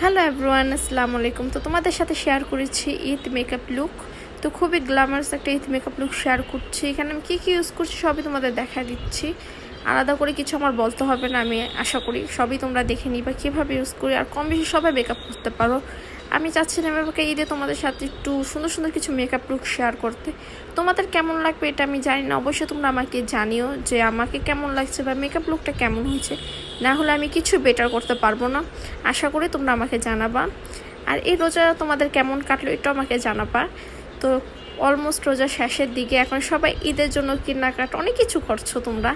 Hello everyone, আসসালামু আলাইকুম। তো তোমাদের সাথে শেয়ার করেছি ঈদ মেকআপ লুক। তো খুবই গ্ল্যামারাস একটা ঈদ মেকআপ লুক শেয়ার করছি। এখানে আমি কী কী ইউজ করছি সবই তোমাদের দেখা দিচ্ছি। আলাদা করে কিছু আমার বলতে হবে না, আমি আশা করি সবই তোমরা দেখে নিবা কীভাবে ইউজ করি। আর কম বেশি সবাই মেকআপ করতে পারো। আমি চাচ্ছিলাম এবার ঈদে তোমাদের সাথে একটু সুন্দর সুন্দর কিছু মেকআপ লুক শেয়ার করতে। তোমাদের কেমন লাগবে এটা আমি জানি না, অবশ্যই তোমরা আমাকে জানিও যে আমাকে কেমন লাগছে বা মেকআপ লুকটা কেমন হয়েছে। না হলে আমি কিছু বেটার করতে পারবো না। আশা করি তোমরা আমাকে জানাবা। আর এই রোজা তোমাদের কেমন কাটলো এটাও আমাকে জানাবা। তো অলমোস্ট রোজা শেষের দিকে, এখন সবাই ঈদের জন্য কেনাকাটা অনেক কিছু করছো তোমরা।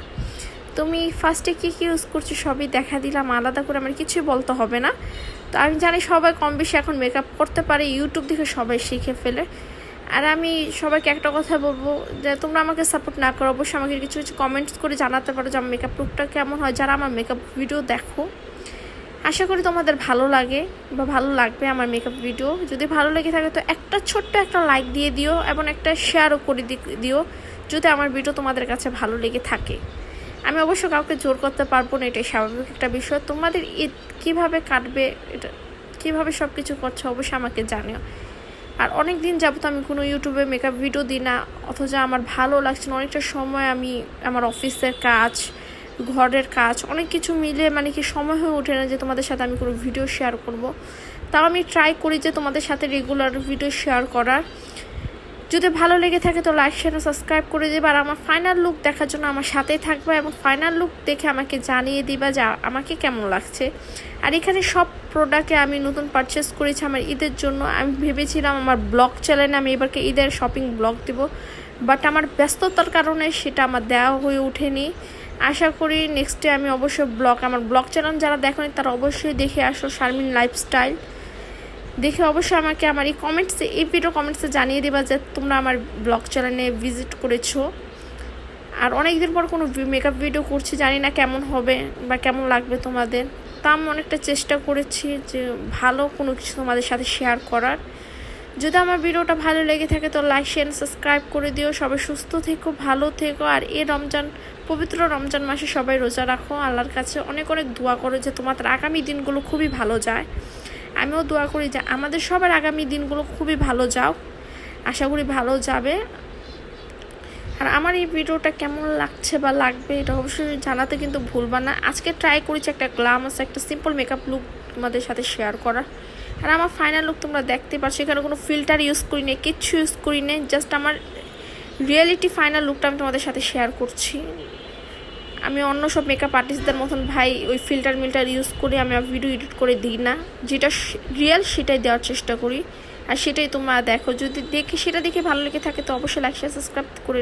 তুমি ফার্স্টে কী কী ইউজ করছো সবই দেখা দিলাম, আলাদা করে আমার কিছুই বলতে হবে না। তো আমি জানি সবাই কম বেশি এখন মেকআপ করতে পারে, ইউটিউব দেখে সবাই শিখে ফেলে। আর আমি সবাইকে একটা কথা বলবো যে তোমরা আমাকে সাপোর্ট না করো, অবশ্যই আমাকে কিছু কিছু কমেন্টস করে জানাতে পারো যে আমার মেকআপ লুকটা কেমন হয়। যারা আমার মেকআপ ভিডিও দেখো, আশা করি তোমাদের ভালো লাগে বা ভালো লাগবে আমার মেকআপ ভিডিও। যদি ভালো লেগে থাকে তো একটা ছোট্ট একটা লাইক দিয়ে দিও এবং একটা শেয়ারও করে দিও যদি আমার ভিডিও তোমাদের কাছে ভালো লেগে থাকে। আমি অবশ্য কাউকে জোর করতে পারবো না, এটাই স্বাভাবিক একটা বিষয়। তোমাদের ঈদ কীভাবে কাটবে, এটা কীভাবে সব কিছু করছো অবশ্যই আমাকে জানিও। আর অনেক দিন যাবত আমি কোনো ইউটিউবে মেকআপ ভিডিও দিই না, অথচ আমার ভালো লাগছে না। অনেকটা সময় আমি আমার অফিসের কাজ, ঘরের কাজ, অনেক কিছু মিলে কি সময় হয়ে ওঠে না যে তোমাদের সাথে আমি কোনো ভিডিও শেয়ার করব। তাও আমি ট্রাই করি যে তোমাদের সাথে রেগুলার ভিডিও শেয়ার করার। যদি ভালো লেগে থাকে তো লাইক শেয়ার সাবস্ক্রাইব করে দেবে। আর আমার ফাইনাল লুক দেখার জন্য আমার সাথেই থাকবে এবং ফাইনাল লুক দেখে আমাকে জানিয়ে দিবা যে আমাকে কেমন লাগছে। আর এখানে সব প্রোডাক্টে আমি নতুন পারচেস করেছি আমার ঈদের জন্য। আমি ভেবেছিলাম আমার ব্লগ চ্যানেলে আমি এবারকে ঈদের শপিং ব্লগ দেব, বাট আমার ব্যস্ততার কারণে সেটা আমার দেওয়া হয়ে ওঠেনি। আশা করি নেক্সটে আমি অবশ্যই আমার ব্লগ চ্যানেল যারা দেখেনি তারা অবশ্যই দেখে আসো, শারমিন লাইফস্টাইল। দেখে অবশ্যই আমাকে আমার এই ভিডিও কমেন্টসে জানিয়ে দেবা যে তোমরা আমার ব্লগ চ্যানেলে ভিজিট করেছো। আর অনেক দিন পর কোনো মেকআপ ভিডিও করছি, জানি না কেমন হবে বা কেমন লাগবে তোমাদের। তা আমি অনেকটা চেষ্টা করেছি যে ভালো কোনো কিছু তোমাদের সাথে শেয়ার করার। যদি আমার ভিডিওটা ভালো লেগে থাকে তো লাইক শেয়ার সাবস্ক্রাইব করে দিও। সবাই সুস্থ থেকো, ভালো থেকো। আর এই পবিত্র রমজান মাসে সবাই রোজা রাখো। আল্লাহর কাছে অনেক অনেক দোয়া করো যে তোমাদের আগামী দিনগুলো খুবই ভালো যায়। আমিও দোয়া করি যে আমাদের সবার আগামী দিনগুলো খুবই ভালো যাও, আশা করি ভালো যাবে। আর আমার এই ভিডিওটা কেমন লাগছে বা লাগবে এটা অবশ্যই জানাতে কিন্তু ভুলবা না। আজকে ট্রাই করেছি একটা গ্ল্যামারাস একটা সিম্পল মেকআপ লুক তোমাদের সাথে শেয়ার করা। আর আমার ফাইনাল লুক তোমরা দেখতে পাচ্ছ, এখানে কোনো ফিল্টার ইউজ করি না, কিচ্ছু ইউজ করি না, জাস্ট আমার রিয়েলিটি ফাইনাল লুকটা আমি তোমাদের সাথে শেয়ার করছি। আমি অন্য সব মেকআপ আর্টিস্টদের মতন ওই ফিল্টার ইউজ করে আমি ভিডিও এডিট করে দিই না। যেটা রিয়েল সেটাই দেওয়ার চেষ্টা করি, আর সেটাই তোমরা দেখো। যদি সেটা দেখে ভালো লেগে থাকে তো অবশ্যই লাইক শেয়ার সাবস্ক্রাইব করে